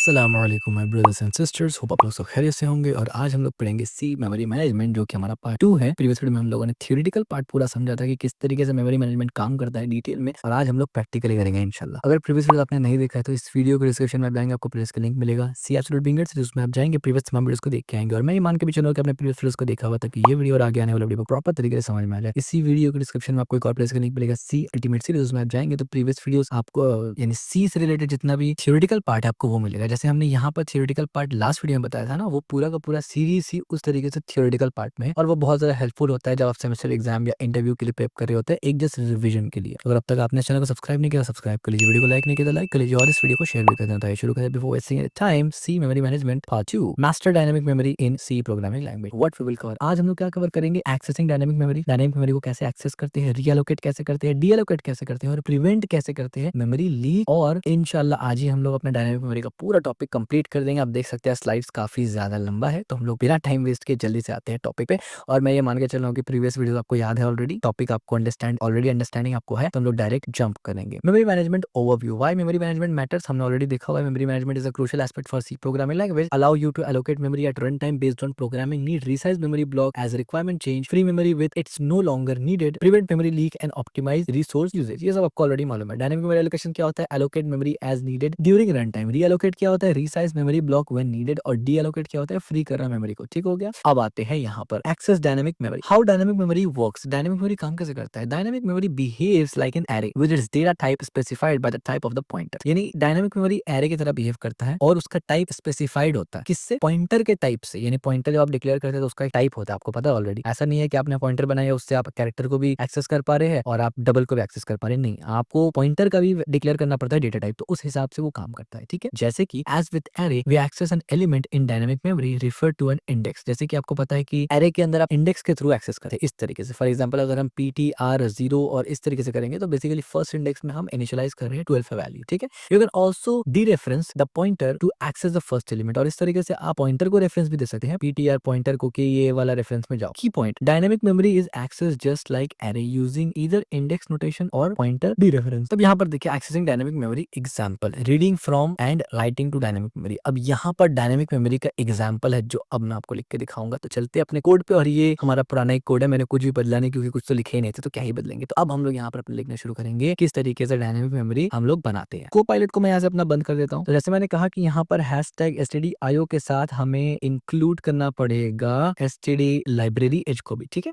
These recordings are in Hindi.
अस्सलामुअलैकुम my brothers and sisters, hope आप लोग सब खैरियत से होंगे। और आज हम लोग पढ़ेंगे सी मेमोरी मैनेजमेंट, जो कि हमारा पार्ट 2 है। प्रीवियस वीडियो में हम लोगों ने थ्योरेटिकल पार्ट पूरा समझा था कि किस तरीके से मेमोरी मैनेजमेंट काम करता है डिटेल में, और आज हम लोग प्रैक्टिकली करेंगे इंशाल्लाह। अगर प्रीवियस वीडियो आपने नहीं देखा है तो इस वीडियो के डिस्क्रिप्शन में जाएंगे, आपको प्लेलिस्ट का लिंक मिलेगा सी एब्सोल्यूट बिगिनर्स, जिसमें आप जाएंगे प्रीवियस तमाम वीडियोस को देख के आएंगे। और मैं ये मान के भी चलूंगा कि आपने प्रीवियस वीडियोस को देखा हुआ था कि ये वीडियो और आगे आने वाला वीडियो प्रॉपर तरीके से समझ में आ जाए। इसी वीडियो के डिस्क्रिप्शन में आपको एक और प्लेलिस्ट का लिंक मिलेगा सी अल्टीमेट सीरीज, उसमें आप जाएंगे तो प्रीवियस वीडियोस आपको यानी सी से रिलेटेड जितना भी थ्योरेटिकल पार्ट है आपको वो मिलेगा। जैसे हमने यहाँ पर थ्योरेटिकल पार्ट लास्ट वीडियो में बताया था ना, वो पूरा का पूरा सीरीज ही उस तरीके से थ्योरेटिकल पार्ट में है, और वो बहुत ज्यादा हेल्पफुल होता है जब आप सेमेस्टर एग्जाम या इंटरव्यू के लिए प्रेप कर रहे होते हैं, एक जस्ट रिवीजन के लिए। अगर अब तक आपने चैनल को सब्सक्राइब नहीं किया, सब्सक्राइब कर लीजिए, वीडियो को लाइक नहीं किया तो लाइक कर लीजिए, और इस वीडियो को शेयर भी कर देना है। शुरू करें before wasting time, C memory management part 2, master dynamic memory in C programming language. What we will cover, आज हम लोग क्या कवर करेंगे? Accessing dynamic memory. Dynamic memory को कैसे एक्सेस करते हैं, रीअलोकेट कैसे करते हैं, डीअलोकेट कैसे करते हैं, और प्रिवेंट कैसे करते हैं मेमोरी लीक। और इंशाल्लाह आज ही हम लोग अपने डायनामिक मेमोरी का पूरा टॉपिक कंप्लीट कर देंगे। आप देख सकते हैं स्लाइड्स काफी ज्यादा लंबा है, तो हम लोग बिना टाइम वेस्ट किए जल्दी से आते हैं टॉपिक पे। और मैं ये मान के चल रहा हूँ कि प्रीवियस वीडियो आपको याद है ऑलरेडी, टॉपिक आपको अंडरस्टैंडिंग आपको है, तो हम लोग डायरेक्ट जंप करेंगे। Memory management overview, why memory management matters, हमने ऑलरेडी देखा हुआ है। Memory management is a crucial aspect for C programming language, allow you to allocate memory at runtime based on programming need, resize memory block as requirement change, free memory with it's no longer needed, prevent memory leak and optimize resource usage। ये सब आपको ऑलरेडी मालूम है। डायनामिक मेमोरी एलोकेशन क्या होता है? allocate memory as needed during runtime। reallocate क्या होता है? resize memory block when needed। और deallocate क्या होता है? फ्री करना मेमोरी को। ठीक हो गया। अब आते हैं यहाँ पर access dynamic memory. How dynamic memory works, dynamic memory काम कैसे करता है? Dynamic memory behaves like an array with its data type specified by the type of the pointer. यानी डायनामिक मेमोरी एरे की तरह बिहेव करता है, और उसका टाइप स्पेसिफाइड होता है किससे? पॉइंटर के टाइप से। यानी पॉइंटर जब आप डिक्लेयर करते हैं तो उसका एक टाइप होता है, आपको पता है ऑलरेडी। ऐसा नहीं है कि आपने पॉइंटर बनाया उससे आप कैरेक्टर को भी एक्सेस कर पा रहे हैं और आप डबल को भी एक्सेस कर पा रहे हैं, नहीं, आपको पॉइंटर का भी डिक्लेयर करना पड़ता है डेटा टाइप, तो उस हिसाब से वो काम करता है। ठीक है, जैसे कि as with array we access an element in dynamic memory refer to an index. जैसे कि आपको पता है कि एरे के अंदर आप इंडेक्स के थ्रू एक्सेस करते हैं इस तरीके से। फॉर एग्जांपल अगर हम ptr 0 और इस तरीके से करेंगे तो बेसिकली फर्स्ट इंडेक्स में हम इनिशियलाइज कर रहे हैं 12 वैल्यू। ठीक है, you can also dereference the pointer to access the first element, और इस तरीके से आप पॉइंटर को रेफरेंस भी दे सकते हैं, ptr पॉइंटर को कि ये वाला रेफरेंस में जाओ। Key point, dynamic memory is access just like array using either index notation और पॉइंटर डीरेफरेंस। तब यहाँ पर देखिए accessing dynamic memory example, reading from and writing to dynamic memory. अब यहाँ पर डायनामिक मेमोरी का एग्जांपल है जो अब मैं आपको लिख के दिखाऊंगा। तो चलते अपने कोड पे, और ये हमारा पुराना एक कोड है, मैंने कुछ भी बदला नहीं क्योंकि कुछ तो लिखे ही नहीं थे, तो क्या ही बदलेंगे। तो अब हम लोग यहाँ पर अपने लिखना शुरू करेंगे किस तरीके से डायनामिक मेमोरी हम लोग बनाते हैं। को पायलट को मैं यहाँ से अपना बंद कर देता हूँ। तो जैसे मैंने कहा कि यहाँ पर #stdio के साथ हमें इंक्लूड करना पड़ेगा std लाइब्रेरी एज को भी। ठीक है,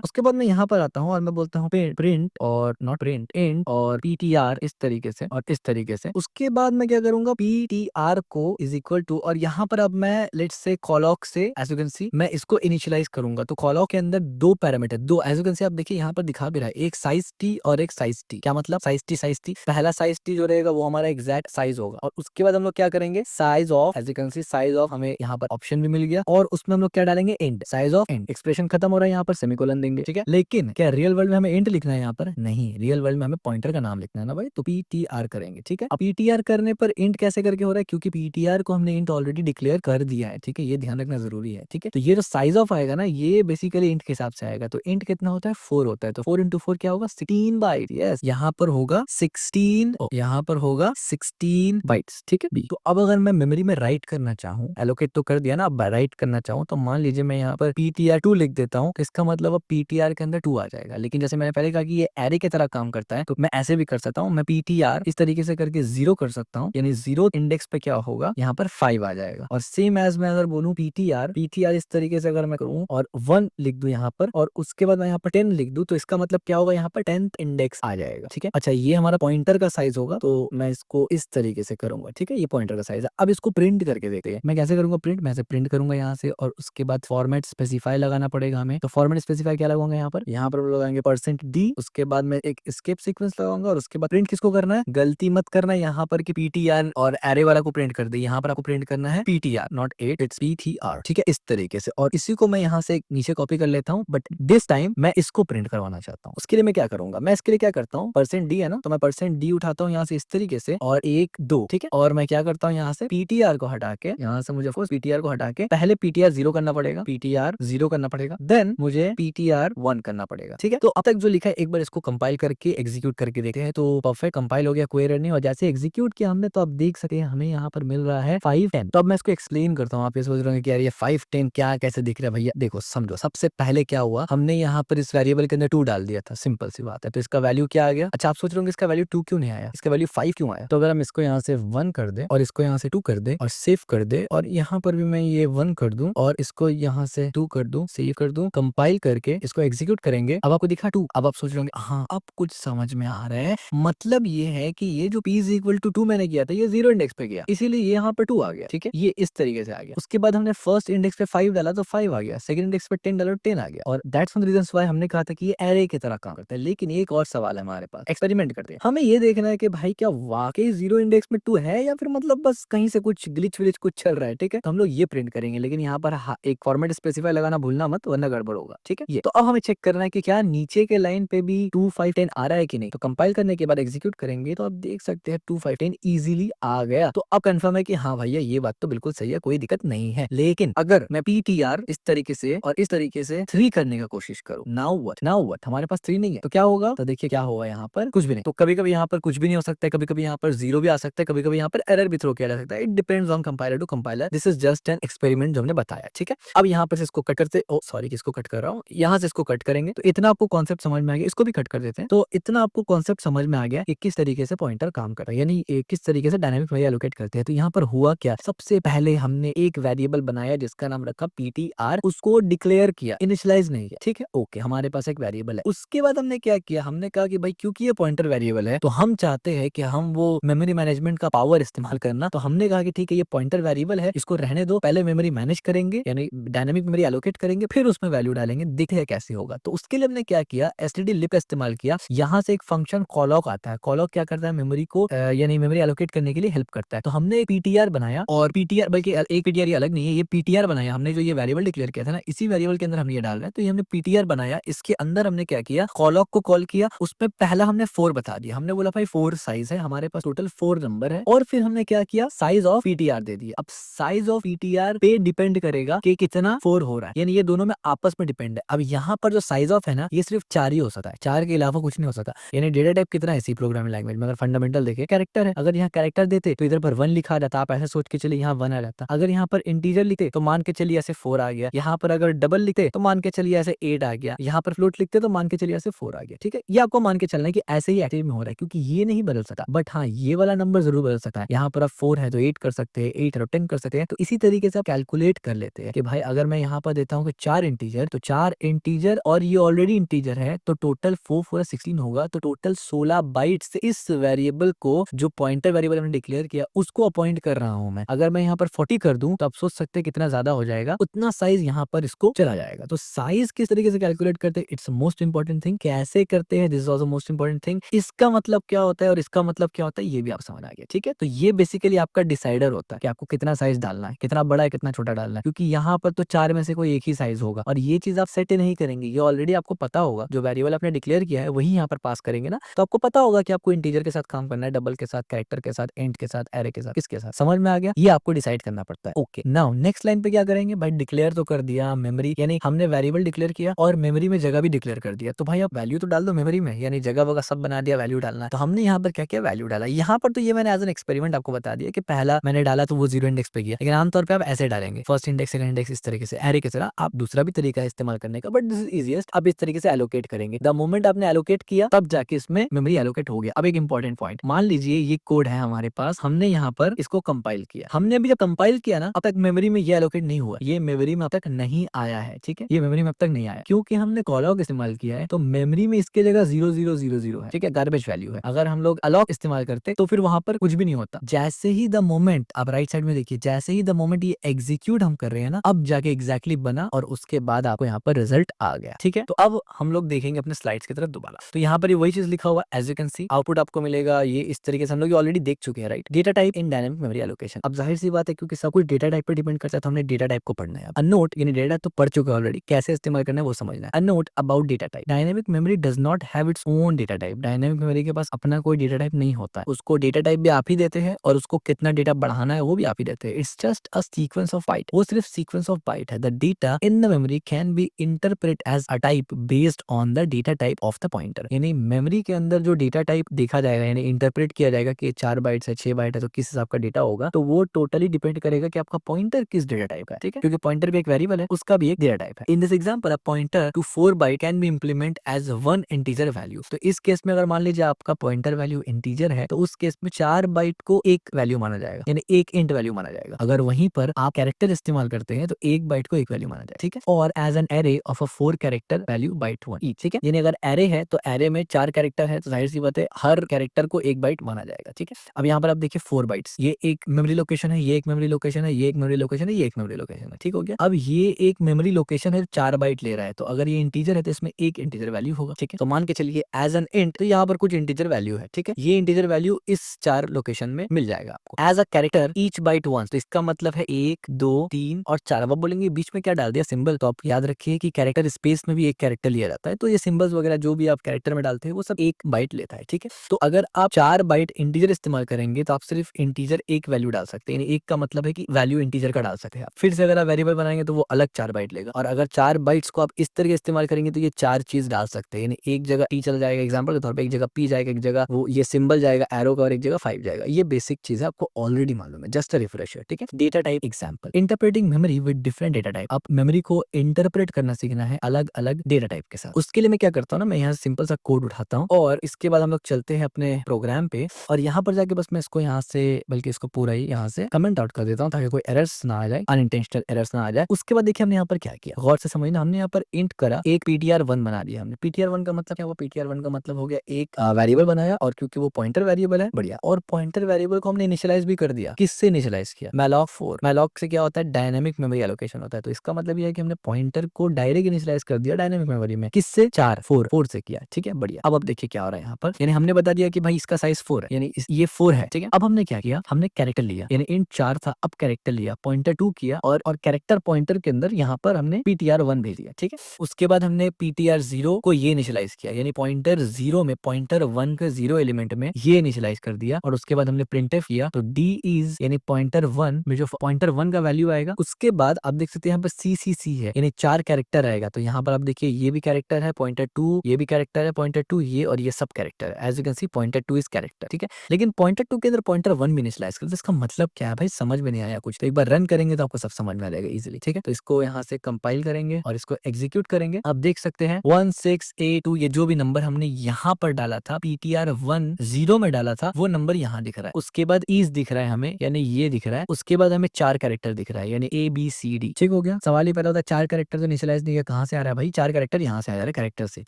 उसके बाद मैं यहाँ पर आता हूँ और मैं बोलता हूँ प्रिंट और नॉट प्रिंट इंट और ptr इस तरीके से और इस तरीके से। उसके बाद मैं क्या करूंगा, ptr को इज इक्वल टू, और यहाँ पर अब मैं लेट्स से कॉलॉक से एज यू कैन सी मैं इसको इनिशियलाइज करूंगा। तो कॉलॉक के अंदर दो पैरामीटर, दो एज यू कैन सी आप देखिए यहाँ पर दिखा भी रहा है, एक साइज टी और एक साइज टी। क्या मतलब? साइज टी पहला साइज टी जो रहेगा वो हमारा एग्जैक्ट साइज होगा, और उसके बाद हम लोग क्या करेंगे, size of, as you can see size of, हमें यहाँ पर ऑप्शन भी मिल गया, और उसमें हम लोग क्या डालेंगे, int, size of int. Expression खत्म हो रहा है, यहाँ पर सेमीकोलन देंगे। ठीक है, लेकिन क्या रियल वर्ल्ड में हमें इंट लिखना है? यहाँ पर नहीं, रियल वर्ल्ड में हमें पॉइंटर का नाम लिखना है ना भाई, तो ptr करेंगे। ठीक है, अब ptr करने पर इंट कैसे करके हो रहा है, क्योंकि ptr को हमने इंट ऑलरेडी डिक्लेयर कर दिया है। ठीक है, ये ध्यान रखना जरूरी है। ठीक है, तो ये जो साइज ऑफ आएगा ना, ये बेसिकली इंट के हिसाब से आएगा। तो इंट कितना होता है, 4 होता है, तो 4 into 4 क्या होगा, 16 बाइट। यस, यहाँ पर होगा 16, यहाँ पर होगा 16 बाइट्स। ठीक है, बी। तो अब अगर मैं मेमोरी में राइट करना चाहूँ, एलोकेट तो कर दिया ना, अब राइट करना चाहूँ तो मान लीजिए मैं यहाँ पर ptr2 लिख देता हूँ, तो इसका मतलब अब ptr के अंदर 2 आ जाएगा। लेकिन जैसे मैंने पहले कहा कि ये एरे की तरह काम करता है, तो मैं ऐसे भी कर सकता हूँ, मैं ptr इस तरीके से करके 0 कर सकता हूँ, यानी 0 इंडेक्स पे क्या होगा, यहाँ पर 5 आ जाएगा। और सेम एज मैं अगर बोलूँ ptr इस तरीके से अगर मैं करूँ और 1 लिख दूं यहाँ पर, और उसके बाद मैं यहाँ पर 10 लिख दूं, तो इसका मतलब क्या होगा, यहाँ पर 10th इंडेक्स आ जाएगा। ठीक है, अच्छा ये हमारा पॉइंटर का साइज होगा, तो मैं इसको इस तरीके से करूंगा। ठीक है, ये पॉइंटर का साइज है। अब इसको प्रिंट करके देखते हैं, मैं कैसे करूंगा प्रिंट, मैं ऐसे प्रिंट करूंगा यहाँ से, और उसके बाद फॉर्मेट स्पेसिफाई लगाना पड़ेगा हमें। तो फॉर्मेट स्पेसिफाई क्या लगाऊंगा, यहाँ पर हम लगाएंगे %d, उसके बाद मैं एक एस्केप सीक्वेंस लगाऊंगा, और उसके बाद प्रिंट किसको करना है, गलती मत करना यहाँ पर कि ptr और एरे वाला को प्रिंट कर दे, यहाँ पर आपको प्रिंट करना है ptr नॉट 8, इट्स ptr। ठीक है, इस तरीके से, और इसी को मैं यहाँ से नीचे कॉपी कर लेता हूँ, बट दिस टाइम मैं इसको प्रिंट करवाना चाहता हूँ। उसके लिए मैं क्या करूंगा, मैं इसके लिए क्या करता हूँ, %d है ना, तो मैं %d उठाता हूँ यहाँ से इस तरीके से, और 1 2। ठीक है, और मैं क्या करता हूँ, यहाँ से ptr को हटा के, यहाँ से मुझे ptr को हटा के पहले ptr 0 करना पड़ेगा, ptr 0 करना पड़ेगा, देन मुझे ptr 1 करना पड़ेगा। ठीक है, तो अब तक जो लिखा है एक बार इसको कंपाइल करके एग्जीक्यूट करके देखते हैं। तो परफेक्ट कंपाइल हो गया, कोई एरर नहीं। और जैसे एग्जीक्यूट किया हमने तो आप देख सकते हैं हमें यहाँ पर मिल रहा है 510। तो अब मैं इसको एक्सप्लेन करता हूँ। आप ये सोच रहे होंगे कि यार ये 510 क्या कैसे दिख रहा है भैया। देखो समझो, सबसे पहले क्या हुआ, हमने यहाँ पर इस वेरिएबल के अंदर 2 डाल दिया था, सिंपल सी बात है। तो इसका वैल्यू क्या आ गया। अच्छा आप सोच रहे होंगे इसका वैल्यू 2 क्यों नहीं आया, इसका वैल्यू 5 क्यों आया। तो अगर हम इसको यहाँ से 1 कर दे और इसको यहाँ से 2 कर दे और सेव कर दे, और यहाँ पर भी मैं ये 1 कर दूं और इसको यहाँ से 2 कर दूं, सेव कर दूं, कंपाइल करके इसको एग्जीक्यूट करेंगे। अब आपको दिखा 2। अब आप सोच रहे होंगे हाँ अब कुछ समझ में आ रहा है, मतलब ये है कि ये जो p इज इक्वल टू 2 मैंने किया था ये 0 इंडेक्स पे गया, इसीलिए ये यहाँ पर 2 आ गया। ठीक है, ये इस तरीके से आ गया। उसके बाद हमने फर्स्ट इंडेक्स पे 5 डाला तो 5 आ गया, सेकंड इंडेक्स पे 10 डाला तो 10 आ गया। और दैट्स वन रीजन व्हाई हमने कहा था कि ये एरे की तरह काम करता है। लेकिन एक और सवाल है हमारे पास, एक्सपेरिमेंट करते हैं। हमें ये देखना है कि भाई क्या वाकई 0 इंडेक्स में 2 है या फिर मतलब बस कहीं से कुछ ग्लिच विलिच कुछ चल रहा है। ठीक है, तो हम लोग ये प्रिंट करेंगे, लेकिन यहाँ पर एक फॉर्मेट स्पेसिफाई लगाना भूलना मत, वरना गड़बड़ होगा। ठीक है, ये तो अब हमें चेक करना है कि क्या नीचे के लाइन पे भी 2 5 10 आ रहा है कि नहीं। तो कंपाइल करने के बाद एग्जीक्यूट करेंगे तो आप देख सकते हैं 2 5 10 इजीली आ गया। तो अब कंफर्म है कि हाँ भैया ये बात तो बिल्कुल सही है, कोई दिक्कत नहीं है। लेकिन अगर मैं PTR इस तरीके से और इस तरीके से 3 करने का कोशिश करूँ, नाउ व्हाट, हमारे पास 3 नहीं है तो क्या होगा। तो देखिए क्या होगा, यहाँ पर कुछ भी नहीं। तो कभी कभी यहाँ पर कुछ भी नहीं हो सकता है, कभी कभी यहाँ पर 0 भी आ सकता है, कभी कभी यहाँ पर एरर भी थ्रो किया जा सकता है। It depends on compiler to compiler. This is just an experiment जो हमने बताया। ठीक है, अब यहाँ पर से इसको कट करते, ओ सॉरी किसको कट कर रहा हूँ, यहाँ से इसको कट करेंगे तो इतना आपको कॉन्सेप्ट समझ में आ गया। इसको भी कट कर देते हैं तो इतना आपको कॉन्सेप्ट समझ में आ गया कि किस तरीके से पॉइंटर काम कर रहा है, यानी किस तरीके से डायनामिक मेमोरी एलोकेट करते हैं। तो यहाँ पर हुआ क्या, सबसे पहले हमने एक वेरिएबल बनाया जिसका नाम रखा PTR, उसको डिक्लेयर किया, इनिशियलाइज नहीं किया। ठीक है, ओके, हमारे पास एक वेरिएबल है। उसके बाद हमने क्या किया, हमने कहा कि भाई क्योंकि ये पॉइंटर वेरिएबल है तो हम चाहते हैं कि हम वो मेमोरी मैनेजमेंट का पावर इस्तेमाल करना। तो हमने कहा कि ठीक है ये पॉइंटर वेरिएबल है, इसको रहने दो, पहले मेमोरी मैनेज करेंगे यानी डायनामिक मेमोरी एलोकेट करेंगे, फिर उसमें वैल्यू डालेंगे, देखते हैं कैसे होगा। तो उसके लिए हमने क्या किया, stdlib का इस्तेमाल किया। यहाँ से एक फंक्शन कॉलॉक आता है, कॉलॉक क्या करता है, मेमोरी को यानी मेमोरी एलोकेट करने के लिए हेल्प करता है। तो हमने एक PTR बनाया, और PTR बल्कि एक PTR ये अलग नहीं है, ये PTR बनाया हमने, जो ये वेरिएबल डिक्लेयर किया था ना, इसी वेरिएबल के अंदर हमने ये डाल रहे हैं। तो ये हमने PTR बनाया, इसके अंदर हमने क्या किया, कॉलॉक को कॉल किया, उसमें पहला हमने 4 बता दिया। हमने बोला भाई 4 साइज है, हमारे पास टोटल 4 नंबर है। और फिर हमने क्या किया, साइज ऑफ PTR दे दिया। अब साइज ऑफ PTR पे डिपेंड करेगा कि कितना 4 हो रहा है, यानी ये दोनों में आपस में डिपेंड है। अब यहाँ पर जो साइज ऑफ है ना, ये सिर्फ 4 ही हो सकता है, 4 के अलावा कुछ नहीं हो सकता। यानी डेटा टाइप कितना है सी प्रोग्रामिंग लैंग्वेज में, अगर फंडामेंटल देखे कैरेक्टर है, अगर यहाँ कैरेक्टर देते तो इधर पर 1 लिखा जाता, आप ऐसे सोच के चलिए यहाँ 1 आ जाता। अगर यहाँ पर इंटीजर लिखते तो मान के चलिए ऐसे 4 आ गया। यहाँ पर अगर डबल लिखते तो मान के चलिए ऐसे 8 आ गया। यहाँ पर फ्लोट लिखते तो मान के चलिए ऐसे 4 आ गया। ठीक है, ये आपको मान के चलना है कि ऐसे ही एक्टिव में हो रहा है, क्योंकि ये नहीं बदल सकता, बट हाँ ये वाला नंबर जरूर बदल सकता है। यहाँ पर आप 4 है तो 8 कर सकते हैं, 8 है तो 10 कर सकते हैं। तो इसी तरीके से आप कैलकुलेट कर लेते हैं कि भाई अगर मैं यहाँ पर देता हूँ कि 4 इंटीजर, तो 4 इंटीजर और ये ऑलरेडी इंटीजर है, तो टोटल 4 4 16 होगा। तो टोटल 16 बाइट्स से इस वेरिएबल को, जो पॉइंटर वेरिएबल हमने डिक्लेयर किया, उसको अपॉइंट कर रहा हूं मैं। अगर मैं यहाँ पर 40 कर दूं तो आप सोच सकते हैं कितना ज्यादा हो जाएगा, उतना साइज यहाँ पर इसको चला जाएगा। तो साइज किस तरीके से कैलकुलेट करते हैं, इट्स मोस्ट इंपॉर्टेंट थिंग। कैसे करते हैं, this is also most important thing. इसका मतलब क्या होता है और इसका मतलब क्या होता है, ये भी आप समझ आ गया। ठीक है, तो ये बेसिकली आपका डिसाइडर होता है कि आपको कितना साइज डालना है, कितना बड़ा है कितना छोटा डालना है, क्योंकि यहाँ पर तो 4 में से कोई एक ही साइज होगा। और ये चीज आप सेट नहीं करेंगे, ये ऑलरेडी आपको पता होगा, जो वेरिएबल आपने डिक्लेयर किया है वही यहाँ पर पास करेंगे ना, तो आपको पता होगा कि आपको इंटीजर के साथ काम करना है, डबल के साथ, कैरेक्टर के साथ, इंट के साथ, एरे के साथ, किसके साथ। समझ में आ गया, ये आपको डिसाइड करना पड़ता है। ओके, नाउ नेक्स्ट लाइन पे क्या करेंगे भाई, डिक्लेयर तो कर दिया मेमोरी, यानी हमने वेरिएबल डिक्लेयर किया और मेमोरी में जगह भी डिक्लेयर कर दिया। तो भाई आप वैल्यू तो डाल दो मेमोरी में, यानी जगह वगैरह सब बना दिया, वैल्यू डालना है। तो हमने यहाँ पर क्या किया, वैल्यू डाला। यहाँ पर तो ये मैंने एज एन एक्सपेरिमेंट आपको बता दिया कि पहला मैंने डाला तो वो 0 इंडेक्स पे गया, लेकिन आमतौर पर आप ऐसे डालेंगे, फर्स्ट इंडेक्स सेकंड इंडेक्स, इस तरीके से एरे की तरह। आप दूसरा भी तरीका है इस्तेमाल करने का, बट दिस इज इजीएस्ट। अब इस तरीके से एलोकेट करेंगे। द मोमेंट आपने एलोकेट किया तब जाके इसमें मेमोरी एलोकेट हो गया। अब एक इंपॉर्टेंट पॉइंट, मान लीजिए ये कोड है हमारे पास, हमने यहाँ पर इसको कंपाइल किया। हमने अभी जब कंपाइल किया ना, अब तक मेमोरी में ये एलोकेट नहीं हुआ, ये मेमोरी में अब तक नहीं आया है। ठीक है, ये मेमोरी में अब तक नहीं आया, क्योंकि हमने कॉलॉक इस्तेमाल किया है। तो मेमोरी में इसके जगह 0000 है। ठीक है, गार्बेज वैल्यू है। अगर हम लोग अलॉक इस्तेमाल करते तो फिर वहां पर कुछ भी नहीं होता। जैसे ही द मोमेंट, आप राइट साइड में देखिए, जैसे ही द मोमेंट ये एग्जीक्यूट हम कर रहे हैं ना, अब जाके एग्जैक्टली बना और उसके बाद आपको यहाँ पर रिजल्ट आ गया। ठीक है, तो अब हम लोग देखेंगे अपने स्लाइड्स की तरफ दोबारा। तो यहाँ पर वही चीज लिखा हुआ, as you can see output आपको मिलेगा ये इस तरीके से। हम लोग ऑलरेडी देख चुके हैं, right. Data type in dynamic memory allocation. अब जाहिर सी बात है, क्योंकि सब कुछ डेटा टाइप पर डिपेंड करता है, तो हमने डेटा टाइप को पढ़ना है। अनोट यानी डेटा तो पढ़ चुके हैं ऑलरेडी, कैसे इस्तेमाल करना है वो समझना है। A note about data type, dynamic memory does not have its own data type. Dynamic memory के पास अपना कोई डेटा टाइप नहीं होता है, उसको डेटा टाइप भी आप ही देते हैं और उसको कितना डेटा बढ़ाना है वो भी आप ही देते हैं। It's just a sequence of byte, वो सिर्फ सीक्वेंस ऑफ बाइट है। The data in the memory can be interpret as a type based on the data type of the pointer. यानी मेमोरी के अंदर जो डेटा टाइप देखा जाएगा यानी इंटरप्रेट किया जाएगा कि 4 बाइट्स है, 6 बाइट है, तो किस हिसाब का डेटा होगा, तो वो टोटली डिपेंड करेगा कि आपका पॉइंटर किस डेटा टाइप का है, ठीक है, क्योंकि पॉइंटर भी एक वेरिएबल है, उसका भी एक डेटा टाइप है। In this example a pointer to 4 byte can be implement as one integer value. तो इस केस में अगर मान लीजिए आपका पॉइंटर वैल्यू इंटीजर है, तो उस केस में 4 बाइट को एक वैल्यू माना जाएगा, यानी एक इंट वैल्यू माना जाएगा। अगर वहीं पर आप कैरेक्टर इस्तेमाल करते हैं तो एक बाइट को एक वैल्यू माना जाएगा, ठीक है। और as an array of a 4 character value byte 1 each, ठीक है, यानी अगर एरे है तो एरे में 4 कैरेक्टर है, तो जाहिर सी बात है हर कैरेक्टर को एक बाइट माना जाएगा, ठीक है। अब यहाँ पर आप देखिए 4 बाइट्स, ये एक मेमोरी लोकेशन है, ये एक मेमोरी लोकेशन है, ये एक मेमोरी लोकेशन है, ये एक मेमोरी लोकेशन है, ठीक हो गया। अब ये एक मेमोरी लोकेशन है, 4 बाइट ले रहा है, तो अगर ये इंटीजर है तो इसमें एक इंटीजर वैल्यू होगा, ठीक है। तो मान के चलिए एज एन इंट, तो यहाँ पर कुछ इंटीजर वैल्यू है, ठीक है, ये इंटीजर वैल्यू इस 4 लोकेशन में मिल जाएगा आपको। As a character each byte once, तो इसका मतलब है 1 2 3 और 4। अब आप बोलेंगे बीच में क्या डाल दिया सिंबल, तो आप याद रखिए कि कैरेक्टर स्पेस में भी एक कैरेक्टर लिया जाता है, तो ये सिंबल्स वगैरह जो भी आप कैरेक्टर में डालते हैं वो सब एक बाइट लेता है, ठीक है। तो अगर आप 4 बाइट इंटीजर इस्तेमाल करेंगे तो आप सिर्फ इंटीजर एक वैल्यू डाल सकते हैं, यानी एक का मतलब है कि वैल्यू इंटीजर का डाल सकते हैं। फिर से अगर आप वेरिएबल बनाएंगे तो वो अलग 4 बाइट लेगा, और अगर 4 बाइट्स को आप इस तरीके इस्तेमाल करेंगे तो ये 4 चीज डाल सकते हैं, यानी एक जगह टी चला जाएगा एग्जाम्पल के तौर पर, एक जगह पी जाएगा, एक जगह वो ये सिंबल जाएगा एरो का, और एक जगह 5 जाएगा। ये बेसिक चीज है, आपको ऑलरेडी मालूम है, जस्ट अ रिफ्रेशर, ठीक है। Data type example, interpreting memory with different data type. आप मेमोरी को इंटरप्रेट करना सीखना है अलग अलग डेटा टाइप के साथ। उसके लिए मैं क्या करता हूँ ना, मैं यहाँ सिंपल सा कोड उठाता हूँ और इसके बाद हम लोग चलते हैं अपने प्रोग्राम पे, और यहाँ पर जाके बस मैं इसको यहाँ से, बल्कि इसको पूरा ही यहाँ से कमेंट आउट कर देता हूँ ताकि कोई एरर्स ना आ जाए, अनइंटेंशनल एरर्स ना आ जाए। उसके बाद देखिए हमने यहाँ पर क्या किया, गौर से समझना, हमने यहाँ पर इंट करा, एक ptr1 बना दिया हमने। ptr1 का मतलब क्या हुआ, ptr1 का मतलब हो गया एक वेरिएबल बनाया, और क्योंकि वो पॉइंटर वेरिएबल है, बढ़िया, और पॉइंटर वेरिएबल को हमने इनिशियलाइज भी कर दिया। किससे इनिशियलाइज किया, malloc4। malloc से क्या होता है, डायनेमिक मेमोरी एलोकेशन होता है, तो इसका मतलब ये है कि हमने पॉइंटर को डायरेक्ट इनिशियलाइज कर दिया डायनेमिक मेमोरी में। किससे, 4 से किया, ठीक है, बढ़िया। अब देखिए क्या हो रहा है यहाँ पर, यानी हमने बता दिया कि भाई इसका साइज 4 है, यानी ये 4 है, ठीक है। अब हमने क्या किया, हमने कैरेक्टर लिया, यानी इंट 4 था, अब कैरेक्टर लिया, पॉइंटर 2 किया, और कैरेक्टर पॉइंटर के अंदर यहाँ पर हमने ptr1 भेज दिया, ठीक है। उसके बाद हमने ptr0 को ये इनिशियलाइज किया, यानी पॉइंटर 0 में पॉइंटर 1 के 0 एलिमेंट में ये इनिशियलाइज कर दिया, और उसके बाद हमने प्रिंटफ किया, तो d इज यानी पॉइंटर 1 में जो पॉइंटर 1 का वैल्यू आएगा, उसके बाद आप देख सकते हैं यहाँ पर ccc है, यानी 4 कैरेक्टर आएगा, तो यहाँ पर आप देखिए ये भी कैरेक्टर है पॉइंटर 2, ये भी कैरेक्टर है पॉइंटर 2, ये और ये सब कैरेक्टर है। As you can see pointer 2 is character, ठीक है। लेकिन पॉइंटर 2 के अंदर पॉइंटर 1 भी इनिशियलाइज कर, तो इसका मतलब क्या है भाई, समझ में नहीं आया कुछ, तो एक बार रन करेंगे तो आपको सब समझ में आ जाएगा इजीली, ठीक है। तो इसको यहाँ से कंपाइल करेंगे और इसको एग्जीक्यूट करेंगे। आप देख सकते हैं 1682, ये जो भी नंबर हमने यहाँ पर डाला था, ptr1 0 में डाला था, वो नंबर यहाँ दिख रहा है। उसके बाद ईज दिख रहा है हमें, यानी ये दिख रहा है। उसके बाद हमें 4 कैरेक्टर दिख रहा है, यानी ABCD, ठीक हो गया। सवाल ही पैदा होता है 4 कैरेक्टर तो इनिशियलाइज नहीं किया, कहाँ से आ रहा है भाई, 4 कैरेक्टर यहाँ से आ जा रहा है कैरेक्टर से,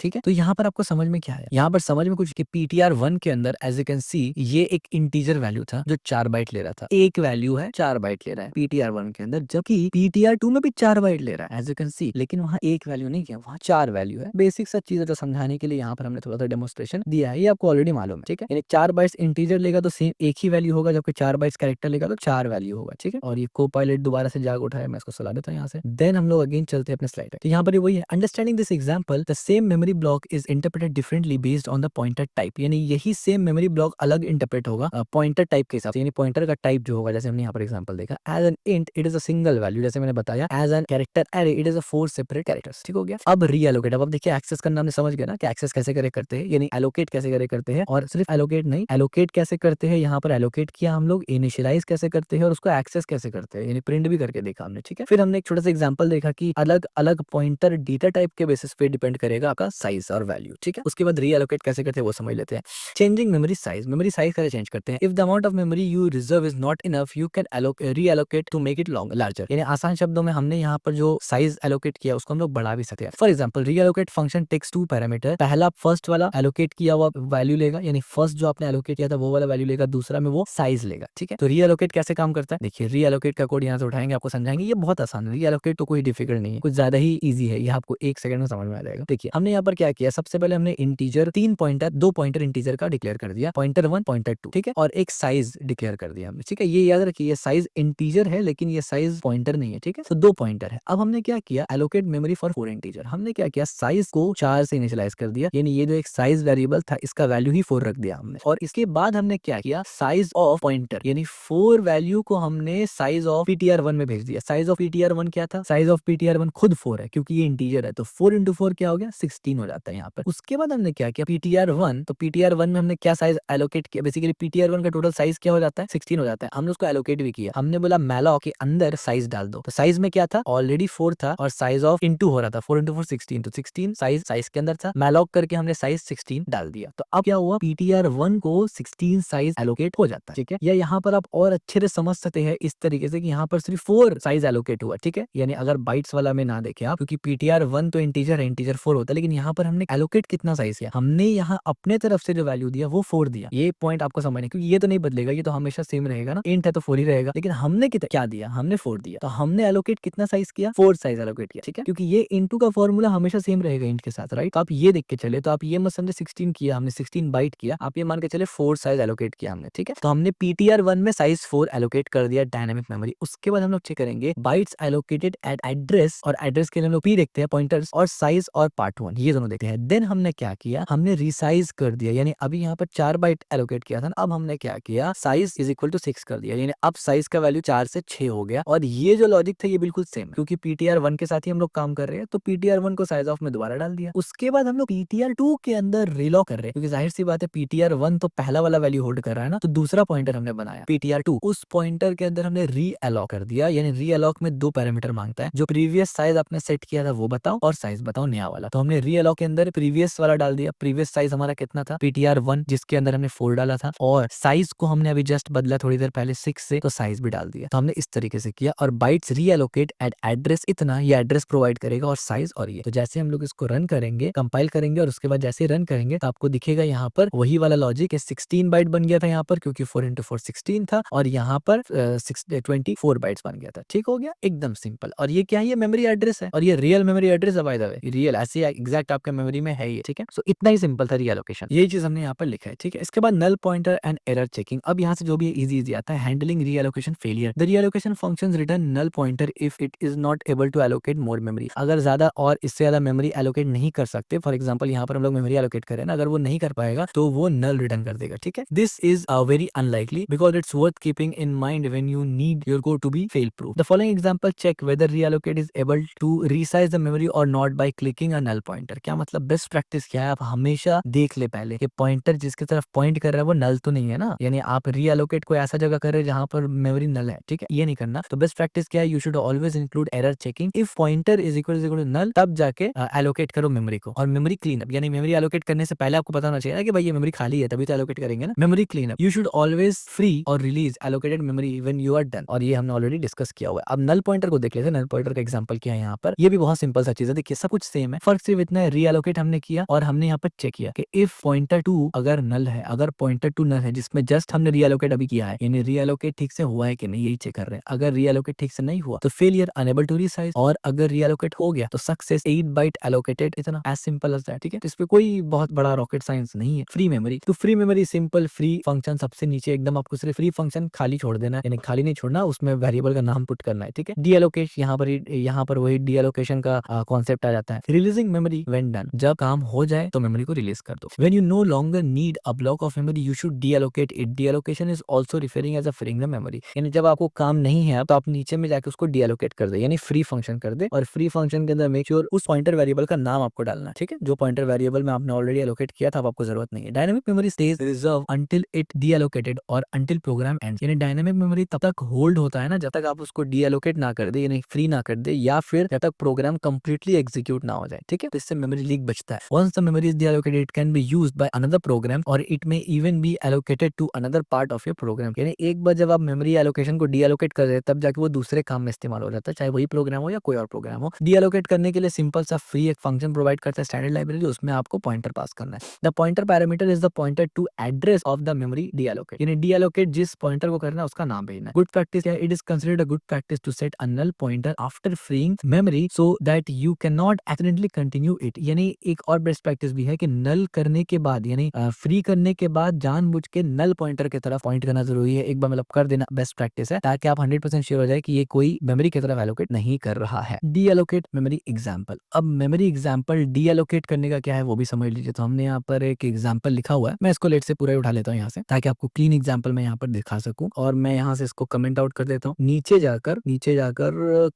ठीक है। तो यहाँ पर आपको समझ में क्या है, यहाँ पर समझ में कुछ कि ptr1 के अंदर एज यू कैन सी ये एक इंटीजर वैल्यू था जो 4 बाइट ले रहा था, एक वैल्यू है 4 बाइट ले रहा है ptr1 के अंदर, जबकि ptr2 में भी 4 बाइट ले रहा है एज यू कैन सी, लेकिन वहाँ एक वैल्यू नहीं किया, वहाँ 4 वैल्यू है। बेसिक सा चीज है जो समझाने के लिए यहाँ पर हमने थोड़ा सा डेमोस्ट्रेशन दिया है, ये आपको ऑलरेडी मालूम है, ठीक है। यानी 4 बाइट्स इंटीजर लेगा तो सेम एक ही वैल्यू होगा, जबकि 4 बाइट्स कैरेक्टर लेगा तो 4 वैल्यू होगा, ठीक है। और ये को पायलट दोबारा से जाग उठा है, मैं इसको सला देता हूँ यहाँ से। देन हम लोग अगेन चलते हैं अपने स्लाइड पे, तो यहाँ पर वही है, understanding this example the same memory block is interpreted differently based on the pointer type, यानी यही सेम मेमोरी ब्लॉक अलग इंटरप्रेट होगा पॉइंटर टाइप के हिसाब से, यानी पॉइंटर का टाइप जो होगा, जैसे हमने यहाँ पर एग्जांपल देखा, as an int it is a single value, जैसे मैंने बताया, as an character array it is a 4 separate characters, ठीक हो गया। अब रीएलोकेट, अब देखिए एक्सेस करना हमने समझ गया ना कि एक्सेस कैसे करे करते हैं, यानी एलोकेट कैसे करे करते हैं, और सिर्फ एलोकेट नहीं, एलोकेट कैसे करते हैं, यहाँ पर एलोकेट किया हम लोग, इनिशियलाइज कैसे करते हैं, और उसको एक्सेस कैसे करते हैं, यानी प्रिंट भी करके देखा हमने, ठीक है। फिर हमने एक छोटा सा एग्जांपल देखा कि अलग अलग पॉइंटर डेटा टाइप के बेसिस पे डिपेंड करेगा आपका साइज और वैल्यू, ठीक है। उसके बाद रीएलोकेट कैसे करते हैं वो समझ लेते हैं। चेंजिंग मेमोरी साइज कैसे चेंज करते हैं, if the amount of memory you reserve is not enough you can reallocate to make it long larger, यानी आसान शब्दों में हमने यहाँ पर जो साइज एलोकेट किया उसको हम लोग बढ़ा भी सकते हैं। For example reallocate function takes 2 parameter, पहला फर्स्ट वाला एलोकेट किया हुआ वैल्यू लेगा, यानी फर्स्ट जो आपने एलोकेट किया था वो वाला वैल्यू लेगा, दूसरा में वो साइज लेगा, ठीक है। तो रीएलोकेट कैसे काम करता है, देखिए रीएलोकेट का कोड यहाँ से उठाएंगे, आपको समझाएंगे, ये बहुत आसान है। रीएलोकेट तो कोई डिफिकल्ट नहीं है, कुछ ज्यादा ही इजी है, ये आपको 1 सेकंड में समझ में आ जाएगा। देखिए हमने यहाँ पर क्या किया, सबसे पहले हमने इंटीजर 2 पॉइंटर इंटीजर का डिक्लेयर कर दिया, पॉइंटर 1 पॉइंटर 2, ठीक है, और एक साइज डिक्लेयर कर दिया हमने, ठीक है। ये याद रखिए, ये साइज इंटीजर है लेकिन ये साइज पॉइंटर नहीं है, ठीक है। तो 2 पॉइंटर है। अब हमने क्या किया, एलोकेट मेमोरी फॉर 4 इंटीजर, हमने क्या किया, साइज को 4 से इनिशियलाइज कर दिया, यानी ये जो एक साइज वेरिएबल था इसका वैल्यू ही 4 रख दिया हमने। और इसके बाद हमने क्या किया, साइज ऑफ पॉइंटर यानी 4 वैल्यू को हमने साइज ऑफ ptr1 में भेज दिया। साइज ऑफ ptr1 क्या था, साइज ऑफ ptr1 खुद 4 है क्योंकि ये इंटीजर है, तो 4 into 4 क्या हो गया, 16 हो जाता है यहाँ पर। उसके बाद हमने क्या किया, ptr1 तो ptr1 वन में हमने क्या साइज एलोकेट किया, बेसिकली पीटीआर1 का टोटल साइज क्या हो जाता है 16 हो जाता है। हमने उसको एलोकेट भी किया, हमने बोला मैलॉक के अंदर साइज डाल दो, तो साइज में क्या था ऑलरेडी 4 था और साइज ऑफ इनटू हो रहा था 4 × 4 16, तो 16 साइज के अंदर था, मैलॉक करके हमने साइज 16 डाल दिया। तो अब क्या हुआ पीटीआर1 को 16 साइज एलोकेट हो जाता है, ठीक है। या यहाँ पर आप और अच्छे से समझ सकते हैं इस तरीके से कि यहाँ पर सिर्फ 4 साइज एलोकेट हुआ, ठीक है। यानी अगर बाइट्स वाला में ना देखें आप, क्योंकि पीटीआर1 तो इंटीजर है, इंटीजर 4 होता है, लेकिन यहाँ पर हमने एलोकेट कितना साइज किया, हमने यहाँ अपने तरफ से जो वैल्यू दिया वो 4 दिया। ये पॉइंट आपको समझना, क्योंकि ये तो नहीं बदलेगा, ये तो हमेशा सेम रहेगा ना, इंट है तो 4 ही रहेगा, लेकिन हमने क्या दिया, हमने 4 दिया। तो हमने एलोकेट कितना साइज किया, 4 साइज एलोकेट किया, ठीक है। क्योंकि ये इनटू का फॉर्मूला हमेशा सेम रहेगा इंट के साथ, राइट। तो आप ये देख के चले, तो आप ये मत समझे 16 किया हमने, 16 बाइट किया, आप ये मान के चले 4 साइज एलोकेट किया हमने, ठीक है। तो हमने पीटीआर1 में साइज 4 एलोकेट कर दिया डायनामिक मेमोरी। उसके बाद हम लोग चेक करेंगे बाइट्स एलोकेटेड एट एड्रेस, और एड्रेस के लिए हम लोग पी देखते हैं पॉइंटर्स, और साइज और पार्ट 1 ये दोनों देखते हैं। देन हमने क्या किया, हमने रिसाइज कर दिया, यानी अभी यहाँ पर 4 बाइट एलोकेट किया था ना, अब हमने क्या किया साइज इज इक्वल टू 6 कर दिया, यानी अब साइज का वैल्यू 4 से 6 हो गया। और ये जो लॉजिक था ये बिल्कुल सेम, क्योंकि पीटीआर1 के साथ ही हम लोग काम कर रहे हैं, तो पीटीआर1 को साइज ऑफ में दोबारा डाल दिया। उसके बाद हम लोग पीटीआर2 के अंदर रिलॉक कर रहे हैं, क्योंकि जाहिर सी बात है पीटीआर1 तो पहला वाला वैल्यू होल्ड कर रहा है ना, तो दूसरा पॉइंटर हमने बनाया पीटीआर2, उस पॉइंटर के अंदर हमने री अलॉक कर दिया। यानी री अलॉक में 2 पैरामीटर मांगता है, जो प्रीवियस साइज आपने सेट किया था वो बताओ, और साइज बताओ नया वाला। तो हमने री अलॉक के अंदर प्रीवियस वाला डाल दिया, प्रीवियस साइज हमारा कितना था पीटीआर1, जिसके अंदर हमने 4 डाला था, और साइज को हमने अभी जस्ट बदला थोड़ी देर पहले 6 से, तो साइज भी डाल दिया। तो हमने इस तरीके से किया। और बाइट्स री एलोकेट एट एड्रेस इतना, ये एड्रेस प्रोवाइड करेगा और साइज और ये। तो जैसे हम लोग इसको रन करेंगे, कंपाइल करेंगे, और उसके बाद जैसे रन करेंगे तो आपको दिखेगा यहाँ पर वही वाला लॉजिक है, 16 बाइट बन गया था यहाँ पर, क्योंकि 4 × 4 16 था, और यहाँ पर 24 बाइट्स बन गया था। ठीक हो गया, एकदम सिंपल। और ये क्या है, ये मेमोरी एड्रेस है, और ये रियल मेमोरी एड्रेस है बाय द वे, रियल ऐसे एग्जैक्ट आपके मेमोरी में है ये, ठीक है। सो इतना ही सिंपल था रीएलोकेशन, ये चीज हमने यहाँ पर लिखा है, ठीक है। इसके बाद null pointer and error checking. अब यहाँ से जो भी इजी आता है, handling reallocation failure. The reallocation functions return null pointer if it is not able to allocate more memory. अगर ज्यादा और इससे ज्यादा मेमोरी एलोकेट नहीं कर सकते, फॉर एग्जांपल यहाँ पर हम लोग मेमोरी एलोकेट करें ना, अगर वो नहीं कर पाएगा तो वो नल रिटर्न कर देगा, ठीक है। This is very unlikely because it's worth keeping in mind when you need your code to be fail proof. The following example check whether reallocate is able to resize the memory और not by clicking a null pointer. क्या मतलब, बेस्ट प्रैक्टिस क्या है, आप हमेशा देख ले पहले कि पॉइंटर जिसकी तरफ पॉइंट कर रहा है वो नल तो नहीं है ना, यानी आप रीएलोकेट कोई ऐसा जगह कर रहे हैं जहां पर मेमोरी नल है, ठीक है, ये नहीं करना। तो बेस्ट प्रैक्टिस क्या है, you should always include error checking. If pointer is equal to null, तब जाके एलोकेट करो मेमोरी को। और मेमोरी क्लीन अप, यानी मेमोरी एलोकेट करने से पहले आपको पता होना चाहिए कि भाई ये मेमोरी खाली है, तभी तो एलोकेट करेंगे ना। Memory clean up, you should always free और release allocated memory when you are done, और ये हमने ऑलरेडी डिस्कस किया हुआ है। अब नल पॉइंटर को देख लेते हैं, नल पॉइंटर का एग्जांपल क्या है यहाँ पर, ये भी बहुत सिंपल सा चीज है, देखिए सब कुछ सेम है, फर्क सिर्फ इतना है रीएलोकेट हमने किया और हमने यहाँ पर चेक किया कि इफ पॉइंटर टू अगर नल है, अगर पॉइंटर टू नल है जिसमें जस्ट हमने रीएलोकेट अभी किया है, यानी रीएलोकेट ठीक से हुआ है कि नहीं यही चेक कर रहे हैं। अगर रीएलोकेट ठीक से नहीं हुआ तो फेलियर अनेबल टू रीसाइज, और अगर रीएलोकेट हो गया तो सक्सेस 8 बाइट एलोकेटेड, इतना एज सिंपल एज दैट, ठीक है। तो इस पे कोई बहुत बड़ा रॉकेट साइंस नहीं है। फ्री मेमोरी, तो free memory simple, free function सबसे नीचे एकदम, आपको सिर्फ फ्री फंक्शन खाली छोड़ देना है, यानी खाली नहीं छोड़ना, उसमें वेरिएबल का नाम पुट करना है, ठीक है। डीएलोकेट, यहाँ पर वही डीएलोकेशन का कॉन्सेप्ट आ जाता है। रिलीजिंग मेमोरी व्हेन डन, जब काम हो जाए तो मेमोरी को रिलीज कर दो। When you no longer need a block of memory you should deallocate it. Deallocation is also referring as a freeing the memory, यानी जब आपको काम नहीं है तो आप नीचे में जाके उसको डीएलोकेट कर दे, यानी फ्री फंक्शन कर दे। और फ्री फंक्शन के अंदर मेक श्योर उस पॉइंटर वेरिएबल का नाम आपको डालना है, ठीक है। जो पॉइंटर वेरिएबल में आपने ऑलरेडी एलोकेट किया था, आपको जरूरत नहीं है। Dynamic memory stage reserve until it deallocated और अंटिल प्रोग्राम एंड्स, यानी डायनामिक मेमोरी तब तक होल्ड होता है ना जब तक आप उसको डीएलोकेट ना कर दे, यानी फ्री ना कर दे, या फिर जब तक प्रोग्राम कंप्लीटली एग्जीक्यूट ना हो जाए, ठीक है। तो इससे मेमोरी लीक बचता है। Once the memory is deallocated it can be used by another program और it may even be allocated to another part of your program, यानी एक बार जब आप मेमोरी एलोकेशन को डीएलोकेट कर दे तब जाके वो दूसरे काम में इस्तेमाल हो जाता है, चाहे वही प्रोग्राम हो या कोई और प्रोग्राम हो। डीएलोकेट करने के लिए सिंपल सा फ्री एक फंक्शन प्रोवाइड करता है स्टैंडर्ड लाइब्रेरी, उसमें आपको पॉइंटर पास करना है। The pointer parameter is the pointer to address of the memory deallocate, यानी डीएलोकेट जिस पॉइंटर को करना है उसका नाम भेजना है। गुड प्रैक्टिस क्या है, it is considered a good practice to set a null pointer after freeing memory so that you can not accidentally continue it, यानी एक और बेस्ट प्रैक्टिस भी है कि नल करने के बाद, यानी फ्री करने के बाद जानबूझ के नल पॉइंटर की तरफ पॉइंट करना जरूरी है, एक बार मतलब कर देना बेस्ट प्रैक्टिस है, ताकि आप 100% श्योर हो जाए कि ये कोई मेमोरी की तरफ एलोकेट नहीं कर रहा है। डीएलोकेट मेमोरी एग्जांपल, अब मेमोरी एग्जांपल डीएलोकेट करने का क्या है वो भी समझ लीजिए। तो हमने यहाँ पर एक एग्जांपल लिखा हुआ है, मैं इसको लेट से पूरा ही उठा लेता हूँ यहाँ से, ताकि आपको क्लीन एग्जांपल मैं यहाँ पर दिखा सकूं। और मैं यहाँ से इसको कमेंट आउट कर देता हूँ, नीचे जाकर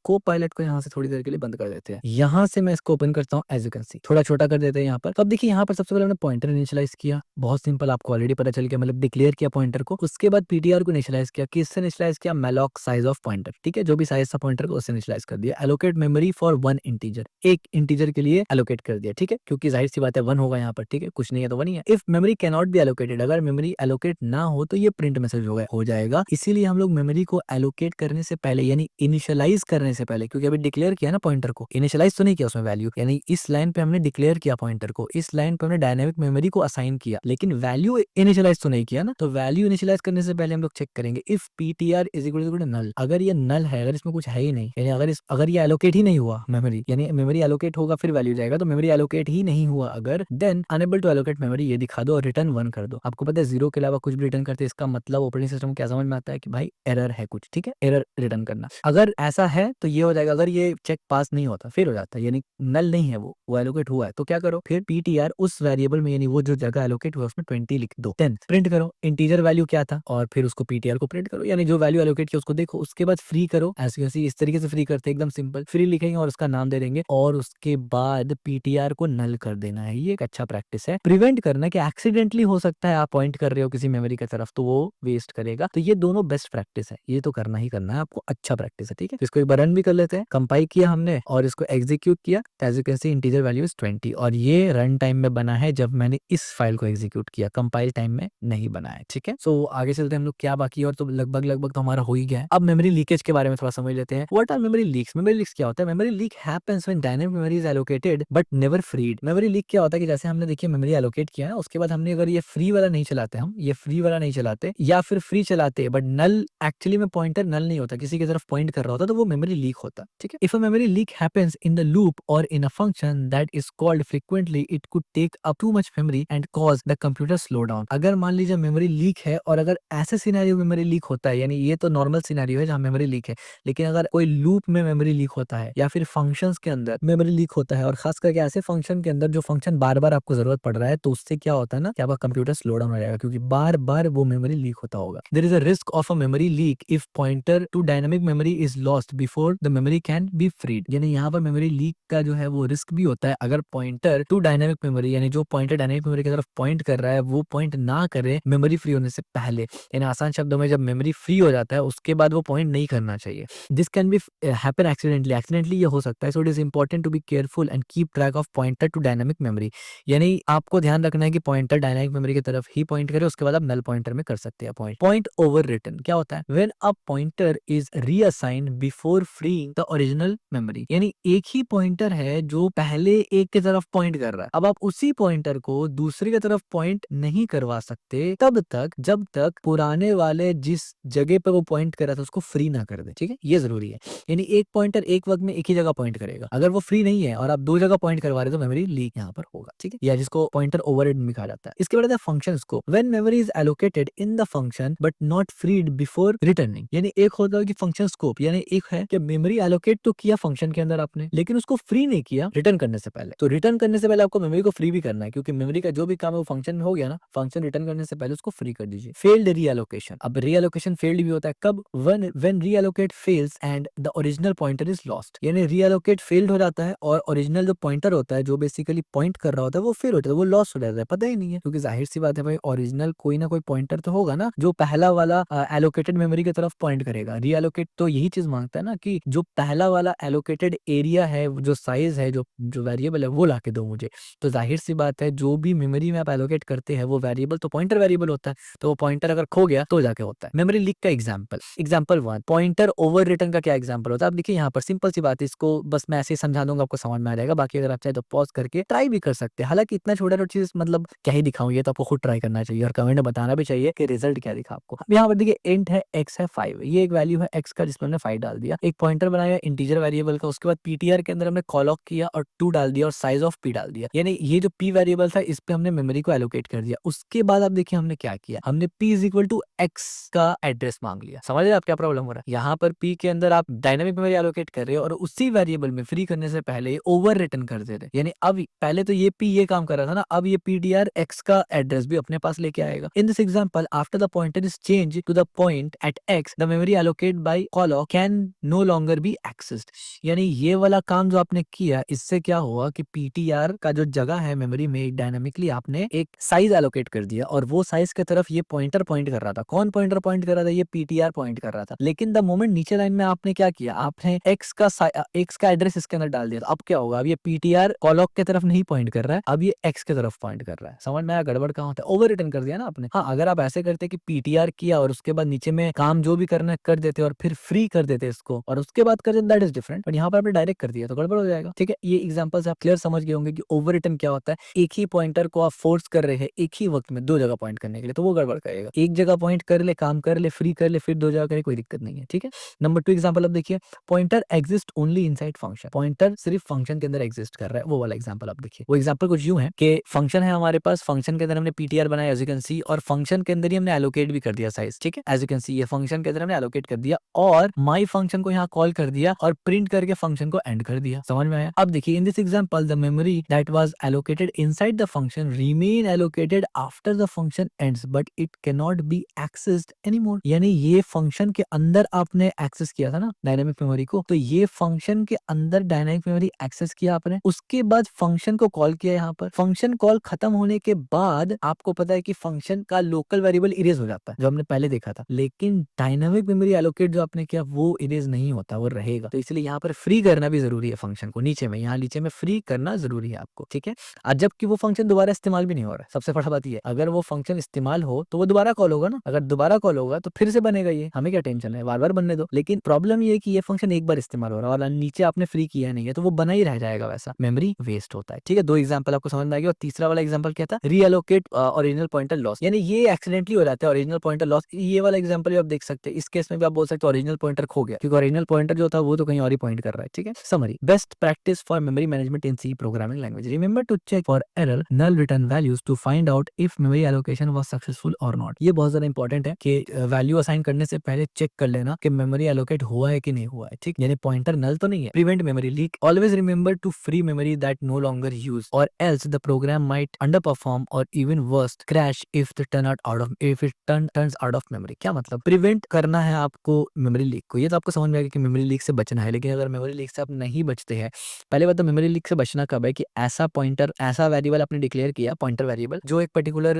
को पायलट को यहाँ से थोड़ी देर के लिए बंद कर देते हैं। यहाँ से मैं इसको ओपन करता हूँ, एज यू कैन सी थोड़ा छोटा कर देते हैं यहाँ पर। तो अब देखिए यहाँ पर सबसे पहले हमने पॉइंटर इनिशियलाइज इनिशियलाइज किया, बहुत सिंपल, आपको ऑलरेडी पता चल गया, मतलब डिक्लेयर किया पॉइंटर को। उसके बाद पीटीआर को इनिशियलाइज किया, किससे इनिशियलाइज किया, मैलॉक साइज ऑफ पॉइंटर, ठीक है, जो भी साइज था पॉइंटर को उससे इनिशियलाइज कर दिया। Allocate memory for one integer, एक इंटीजर के लिए एलोकेट कर दिया, ठीक है, क्योंकि जाहिर सी बात है 1 होगा यहाँ पर, ठीक है, कुछ नहीं है तो 1 ही है। If memory can not be allocated, अगर मेमोरी एलोकेट ना हो तो ये प्रिंट मैसेज हो जाएगा। इसीलिए हम लोग मेमोरी को एलोकेट करने से पहले यानी इनिशियलाइज करने से पहले, क्योंकि अभी डिक्लेयर किया ना पॉइंटर को, इनिशियलाइज तो नहीं किया उसमें वैल्यू, यानी इस लाइन पे हमने डिक्लेयर किया पॉइंटर को, इस लाइन पे हमने डायनामिक मेमोरी को असाइन किया, लेकिन वैल्यू इनिशियलाइज तो नहीं किया ना। तो वैल्यू इनिशियलाइज करने से पहले हम लोग चेक करेंगे if PTR is equal to null, अगर ये नल है, अगर इसमें कुछ है ही नहीं, यानी अगर ये एलोकेट ही नहीं हुआ मेमोरी, यानी मेमोरी एलोकेट होगा फिर वैल्यू जाएगा, तो मेमोरी एलोकेट ही नहीं हुआ अगर, then unable to allocate memory ये दिखा दो और रिटर्न 1 कर दो। आपको पता है 0 के अलावा कुछ भी रिटर्न करते हैं, इसका मतलब ऑपरेटिंग सिस्टम को क्या समझ में आता है कि भाई एरर है कुछ, ठीक है, एरर रिटर्न करना। अगर ऐसा है तो ये हो जाएगा, अगर ये चेक पास नहीं होता फिर हो जाता है, यानी नल नहीं है वो एलोकेट हुआ है, तो क्या करो फिर पीटीआर उस वेरिएबल में, यानी वो जो जगह एलोकेट हुआ उसमें 20 लिख दो, देन प्रिंट करो इंटीजर वैल्यू क्या था और फिर उसको पीटीआर को प्रिंट करो, यानी जो वैल्यू एलोकेट किया उसको देखो, उसके बाद फ्री करो, ऐसी वैसी इस तरीके से फ्री करते हैं, एकदम सिंपल, फ्री लिखेंगे और उसका नाम दे देंगे और उसके बाद पीटीआर को नल कर देना है। ये एक अच्छा प्रैक्टिस है, प्रिवेंट करना कि एक्सीडेंटली हो सकता है आप पॉइंट कर रहे हो किसी मेमोरी की तरफ तो वो वेस्ट करेगा, तो ये दोनों बेस्ट प्रैक्टिस है, ये तो करना ही करना है आपको, अच्छा प्रैक्टिस है, ठीक है। तो इसको एक बार रन भी कर लेते हैं, कंपाइल किया हमने और इसको एग्जीक्यूट किया, as you can see integer value is 20 और ये रन टाइम में बना है जब मैंने इस फाइल को एग्जीक्यूट किया, कंपाइल टाइम में नहीं बना है, ठीक है। सो आगे चलते हैं हम लोग, क्या बाकी है, और तो लगभग तो हमारा हो ही गया है। अब मेमोरी लीकेज के बारे में थोड़ा समझ लेते हैं। What are memory leaks? Memory leaks क्या होता है? Memory leak happens when dynamic memory is allocated but never freed. Memory leak क्या होता है कि जैसे हमने देखिए मेमोरी एलोकेट किया है, उसके बाद हमने अगर ये फ्री वाला नहीं चलाते, हम ये फ्री वाला नहीं चलाते या फिर फ्री चलाते बट नल, एक्चुअली में पॉइंटर नल नहीं होता, किसी की तरफ पॉइंट कर रहा होता, तो वो मेमोरी लीक होता, ठीक है। If a memory leak happens in the loop और in a function that is called frequently, it could take up too much memory and cause the computer slow down. अगर मान लीजिए मेमोरी लीक है और अगर ऐसे सिनेरियो में मेमोरी लीक होता है, यानी ये तो नॉर्मल सिनेरियो है जहां मेमोरी लीक है, लेकिन अगर कोई लूप में मेमोरी लीक होता है या फिर फंक्शंस के अंदर मेमोरी लीक होता है, और खास करके ऐसे फंक्शन के अंदर जो फंक्शन बार बार आपको जरूरत पड़ रहा है, तो उससे क्या होता है ना कि आपका कंप्यूटर स्लो डाउन हो जाएगा, क्योंकि बार बार वो मेमोरी लीक होता होगा। There is a risk of a memory leak if pointer to dynamic memory is lost before the memory can be freed, यानी यहाँ पर मेमोरी लीक का जो है वो रिस्क भी होता है अगर पॉइंटर टू डायनामिक मेमोरी, यानी जो पॉइंटर डायनामिक मेमोरी की तरफ पॉइंट कर रहा है वो पॉइंट ना करे मेमोरी फ्री होने से पहले, यानी आसान शब्दों में जब मेमोरी फ्री हो जाता है उसके बाद वो पॉइंट नहीं करना चाहिए। This can be happen accidentally ये हो सकता है, so it is important to be careful and keep track of pointer to dynamic memory, यानी आपको ध्यान रखना है कि पॉइंटर डायनामिक मेमोरी की तरफ ही पॉइंट करे, उसके बाद आप नल पॉइंटर में कर सकते हैं पॉइंट। पॉइंट ओवर रिटर्न क्या होता है? When a pointer is reassigned before freeing the original memory, यानी एक ही पॉइंटर है जो पहले एक की तरफ पॉइंट कर रहा है, अब आप उसी पॉइंटर को दूसरी की तरफ पॉइंट नहीं करवा सकते तब तक जब तक पुराने वाले जिस जगह पे वो पॉइंट कर रहा था उसको फ्री ना कर दे, ठीक है, ये जरूरी है। यानी एक पॉइंटर एक वक्त में एक ही जगह पॉइंट करेगा, अगर वो फ्री नहीं है और आप दो जगह पॉइंट करवा रहे हो तो मेमोरी लीक यहाँ पर होगा, ठीक है, या जिसको पॉइंटर ओवररिडन भी कहा जाता है। इसके बाद function scope, when memory is allocated in the function but not freed before returning, यानी एक होता है कि फंक्शन स्कोप, यानी एक है कि मेमोरी एलोकेट तो किया फंक्शन के अंदर आपने, लेकिन उसको फ्री नहीं किया रिटर्न करने से पहले, तो रिटर्न करने से पहले आपको मेमोरी को फ्री भी करना है, क्योंकि मेमोरी का जो भी काम है वो फंक्शन में हो गया ना, फंक्शन रिटर्न करने से पहले उसको फ्री कर दीजिए। फेल्ड रीएलोकेशन, अब रीएलोकेशन फेल्ड भी होता है कब? When reallocate fails and the original pointer is lost, यानी रीएलोकेट फेल्ड हो जाता है और ओरिजिनल जो पॉइंटर होता है जो बेसिकली पॉइंट कर रहा होता है वो फेल हो जाता है, वो लॉस हो जाता है, पता ही नहीं है, क्योंकि जाहिर सी बात है भाई ओरिजिनल कोई ना कोई पॉइंटर तो होगा ना जो पहला वाला एलोकेटेड मेमोरी की तरफ पॉइंट करेगा। रीएलोकेट तो यही चीज मांगता है ना कि जो पहला वाला एलोकेटेड एरिया है, जो साइज है, जो वेरिएबल है वो लाके दो मुझे। तो जाहिर सी बात है जो भी मेमोरी में आप एलोकेट करते हैं वो वेरिएबल तो पॉइंटर वेरिएबल होता है, तो वो पॉइंटर अगर खो गया तो जाके होता है। मेमोरी लीक का एग्जांपल 1, पॉइंटर ओवर रिटर्न का क्या एग्जांपल होता है? आप देखिए यहाँ पर सिंपल सी बात है, इसको बस मैं ऐसे ही समझा दूंगा, आपको समझ में आ जाएगा, बाकी अगर आप चाहे तो पॉज करके ट्राई भी कर सकते हैं। हालांकि इतना छोटा चीज मतलब क्या ही दिखाऊं, ये तो आपको खुद ट्राई करना चाहिए और कमेंट में बताना भी चाहिए कि रिजल्ट क्या दिखा आपको। अब यहाँ पर देखिए इंट है, एक्स है 5, ये एक वैल्यू है एक्स का जिसमें हमने 5 डाल दिया, एक पॉइंटर बनाया इंटीजर वेरिएबल का, उसके बाद पीटीआर के अंदर हमने कॉलॉक किया और 2 डाल दिया और साइज ऑफ पी डाल दिया, यानी ये जो पी वेरिएबल था इस पे हमने मेमोरी को एलोकेट कर दिया। उसके बाद आप देखिए हमने क्या किया, हमने p is equal to x का एड्रेस मांग लिया। समझ रहे आप क्या प्रॉब्लम हो रहा है? यहाँ पर p के अंदर आप डायनामिक मेमोरी एलोकेट कर रहे हो और उसी वेरिएबल में फ्री करने से पहले ओवर रिटर्न कर दे रहे, यानी अब पहले तो ये p ये काम कर रहा था ना, अब ये ptr x का एड्रेस भी अपने पास लेके आएगा। In this example after the pointer is change to the point at x the memory allocate by calloc can no longer be accessed, यानी ये वाला काम जो आपने किया इससे क्या हुआ कि ptr का जो जगह है मेमोरी में डायनामिकली आपने एक साइज एलोकेट कर दिया और वो साइज की तरफ ये पॉइंटर पॉइंट कर रहा था। कौन पॉइंटर पॉइंट कर रहा था? ये पीटीआर पॉइंट कर रहा था। लेकिन द मोमेंट नीचे लाइन में आपने क्या किया, आपने एक्स का एड्रेस इसके अंदर डाल दिया। तो अब क्या होगा, अब ये पीटीआर कॉलॉक की तरफ नहीं पॉइंट कर रहा है, अब ये एक्स की तरफ पॉइंट कर रहा है। समझ में आया गड़बड़ कहाँ होता है? ओवर रिटर्न कर दिया ना आपने। हाँ, अगर आप ऐसे करते कि पीटीआर किया और उसके बाद नीचे में काम जो भी करना है कर देते और फिर फ्री कर देते इसको और उसके बाद कर देते, दैट इज डिफरेंट। बट यहाँ पर आपने डायरेक्ट कर दिया तो गड़बड़ हो जाएगा। ठीक है, ये एग्जांपल से आप क्लियर समझ गए होंगे कि ओवर रिटर्न क्या होता है। एक ही पॉइंटर को आप फोर्स कर रहे हैं एक ही वक्त में दो जगह पॉइंट करने के लिए, तो वो गड़बड़ करेगा। एक जगह पॉइंट कर ले, काम कर ले, फ्री कर ले, फिर दो जगह करे, कोई दिक्कत नहीं है। ठीक है, नंबर 2 एग्जांपल अब देखिए, pointer exist only inside function. Pointer सिर्फ फंक्शन के अंदर एग्जिस्ट कर रहा है, वो वाला एग्जांपल अब देखिए। वो एग्जांपल कुछ यूं है कि फंक्शन है हमारे पास, फंक्शन के अंदर हमने पीटीआर बनाया एज यू कैन सी, और फंक्शन के अंदर ही हमने एलोकेट भी कर दिया साइज। ठीक है, एज यू कैन सी ये फंक्शन के अंदर हमने एलोकेट कर दिया और माई फंक्शन को यहाँ कॉल कर दिया और प्रिंट करके फंक्शन को एंड कर दिया। समझ में आया? अब देखिए, इन this example the memory that was allocated inside the function remain allocated after the function ends but it can not be accessed anymore. यानी ये फंक्शन के अंदर आपने एक्सेस किया था ना डायनामिक मेमोरी को, तो ये फंक्शन के अंदर डायनामिक मेमोरी एक्सेस किया आपने, उसके बाद फंक्शन को कॉल किया। यहाँ पर फंक्शन कॉल खत्म होने के बाद आपको पता है कि फंक्शन का लोकल वेरिएबल इरेज हो जाता है, जो हमने पहले देखा था। लेकिन डायनामिक मेमोरी एलोकेट जो आपने किया वो इरेज नहीं होता, वो रहेगा। तो इसलिए यहाँ पर फ्री करना भी जरूरी है फंक्शन को, नीचे में, यहाँ नीचे में फ्री करना जरूरी है आपको। ठीक है, और जबकि वो फंक्शन दोबारा इस्तेमाल भी नहीं हो रहा है। सबसे बड़ा बात ये, अगर वो फंक्शन इस्तेमाल हो तो वो दोबारा कॉल होगा ना, अगर दोबारा कॉल होगा तो फिर से बनेगा, ये हमें क्या टेंशन है, बार बार बनने दो। लेकिन प्रॉब्लम ये है कि ये फंक्शन एक बार इस्तेमाल हो रहा है और नीचे आपने फ्री किया नहीं है, तो वो बना ही रह जाएगा वैसा, मेमोरी वेस्ट होता है। ठीक है, दो एग्जांपल आपको समझ में आ गया। और तीसरा वाला एग्जांपल क्या था, रीएलोकेट ओरिजिनल पॉइंटर लॉस, यानी ये एक्सीडेंटली हो जाता है ओरिजिनल पॉइंटर लॉस। ये वाला एग्जांपल भी आप देख सकते हैं, इस केस में भी आप बोल सकते हो ओरिजिनल पॉइंटर खो गया, क्योंकि ओरिजिनल पॉइंटर जो था वो तो कहीं और ही पॉइंट कर रहा है। ठीक है, summary, best practice for memory management in C programming language, remember to check for error null return values to find out if memory allocation was successful or not। ये बहुत ज्यादा इंपॉर्टेंट है कि वैल्यू असाइन करने से पहले चेक कर लेना कि मेमोरी एलोकेट हुआ है कि नहीं हुआ है। ठीक, यानी पॉइंटर नल तो नहीं है। Prevent memory leak, always remember to free memory that no longer use और else the program might under perform और even worst crash if the turns out of memory. क्या मतलब, प्रिवेंट करना है आपको मेमोरी लीक को। ये तो आपको समझ में आएगा कि मेमोरी लीक से बचना है, लेकिन अगर मेमोरी लीक से आप नहीं बचते हैं, पहले बात तो मेमोरी लीक से बचना कब है कि ऐसा पॉइंटर, ऐसा वेरिएबल आपने डिक्लेयर किया, पॉइंटर वेरिएबल जो एक पर्टिकुलर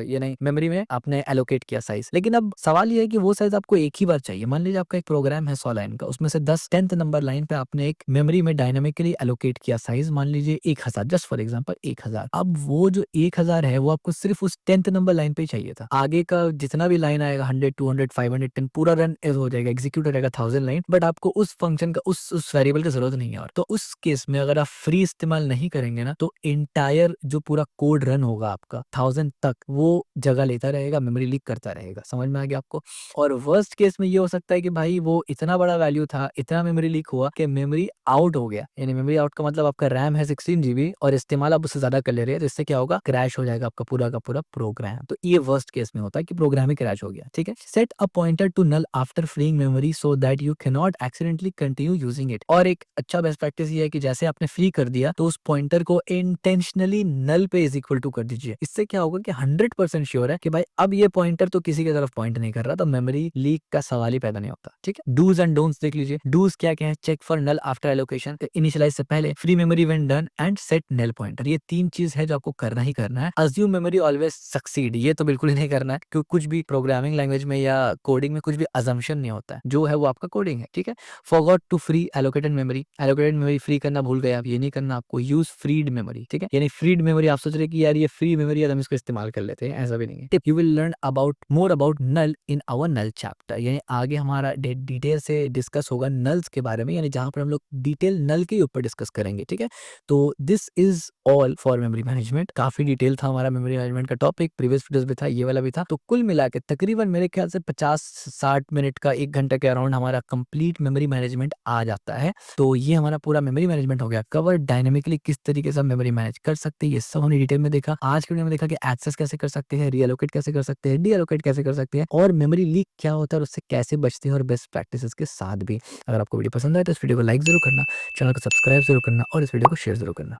यानी मेमोरी में आपने एलोकेट किया साइज। लेकिन अब सवाल ये है कि वो साइज आपको एक ही बार चाहिए। मान लीजिए आपका एक प्रोग्राम है 100 लाइन का, उसमें से 10th नंबर लाइन पे आपने एक मेमोरी में डायनामिकली एलोकेट किया साइज, मान लीजिए 1000, जस्ट फॉर एग्जांपल 1000। अब वो जो 1000 है वो आपको सिर्फ उस 10th नंबर लाइन पे ही चाहिए था। आगे का जितना भी लाइन आएगा 100, 200, 500, 10 पूरा रन हो जाएगा, एग्जीक्यूट हो जाएगा 1000 लाइन, बट आपको उस फंक्शन का उस वेरिएबल की जरूरत नहीं है। और तो उस केस में अगर आप फ्री इस्तेमाल नहीं करेंगे ना, तो इंटायर जो पूरा कोड रन होगा आपका 1000 तक, वो जगह लेता रहेगा, मेमोरी लीक करता रहेगा। समझ में आ गया आपको? और वर्स्ट केस में ये हो सकता है कि भाई वो इतना बड़ा वैल्यू था, इतना मेमोरी लीक हुआ कि मेमोरी आउट हो गया। यानी मेमोरी आउट का मतलब आपका रैम है 16 GB और इस्तेमाल आप उससे ज्यादा कर ले रहे हैं, तो इससे क्या होगा, क्रैश हो जाएगा आपका पूरा का पूरा प्रोग्राम। तो ये वर्स्ट केस में होता है कि प्रोग्राम ही क्रैश हो गया। ठीक है, set a pointer to null after freeing memory so that you can not accidentally continue using it. और एक अच्छा बेस्ट प्रैक्टिस ये है कि जैसे आपने फ्री कर दिया तो उस पॉइंटर को इंटेंशनली नल पे इज इक्वल टू कर दीजिए। इससे क्या होगा कि 100% श्योर है कि भाई अब ये पॉइंटर तो किसी की तरफ पॉइंट नहीं कर रहा, तो मेमोरी लीक का सवाल ही पैदा नहीं होता। ठीक है, डूज एंड डोंट्स देख लीजिए। डूज क्या क्या है, check for null after allocation, initialize से पहले, free memory when done and set null pointer. ये तीन चीज है जो आपको करना ही करना है। अज्यूम मेमोरी ऑलवेज सक्सीड, ये तो बिल्कुल ही नहीं करना है, क्योंकि कुछ भी प्रोग्रामिंग लैंग्वेज में या कोडिंग में कुछ भी अजम्पशन नहीं होता है, जो है वो आपका कोडिंग है। ठीक है, forgot to free allocated memory free करना भूल गए आप, ये नहीं करना आपको। Use freed memory. ठीक है, यानी फ्रीड मेमोरी आप सोच रहे कि यार ये फ्री मेमोरी है तो हम इसको इस्तेमाल कर लेते हैं, ऐसा भी नहीं है। Tip, you will learn about more about null in our null chapter, यानी आगे हमारा डिटेल से डिस्कस होगा नल्स के बारे में, यानी जहां पर हम लोग डिटेल नल के ऊपर डिस्कस करेंगे। ठीक है, तो this is all for memory management. काफी डिटेल था हमारा मेमोरी मैनेजमेंट का टॉपिक, प्रीवियस वीडियोस भी था, ये वाला भी था। तो कुल मिला के तकरीबन मेरे ख्याल से 50-60 मिनट का, 1 घंटे के अराउंड हमारा कंप्लीट मेमोरी मैनेजमेंट आ जाता है। तो ये हमारा पूरा मेमोरी मैनेजमेंट हो गया कवर। डायनेमिकली किस तरीके से मेमोरी मैनेज कर सकते हैं ये सब हमने डिटेल में देखा। आज के वीडियो में देखा कि एक्सेस कैसे कर सकते हैं, रीएलोकेट कैसे कर सकते हैं, डीएलोकेट कैसे कर सकते हैं, और मेमोरी लीक क्या होता है और उससे कैसे बचते हैं, और बेस्ट प्रैक्टिसेस के साथ भी। अगर आपको वीडियो पसंद आए तो इस वीडियो को लाइक जरूर करना, चैनल को सब्सक्राइब जरूर करना और इस वीडियो को शेयर जरूर करना।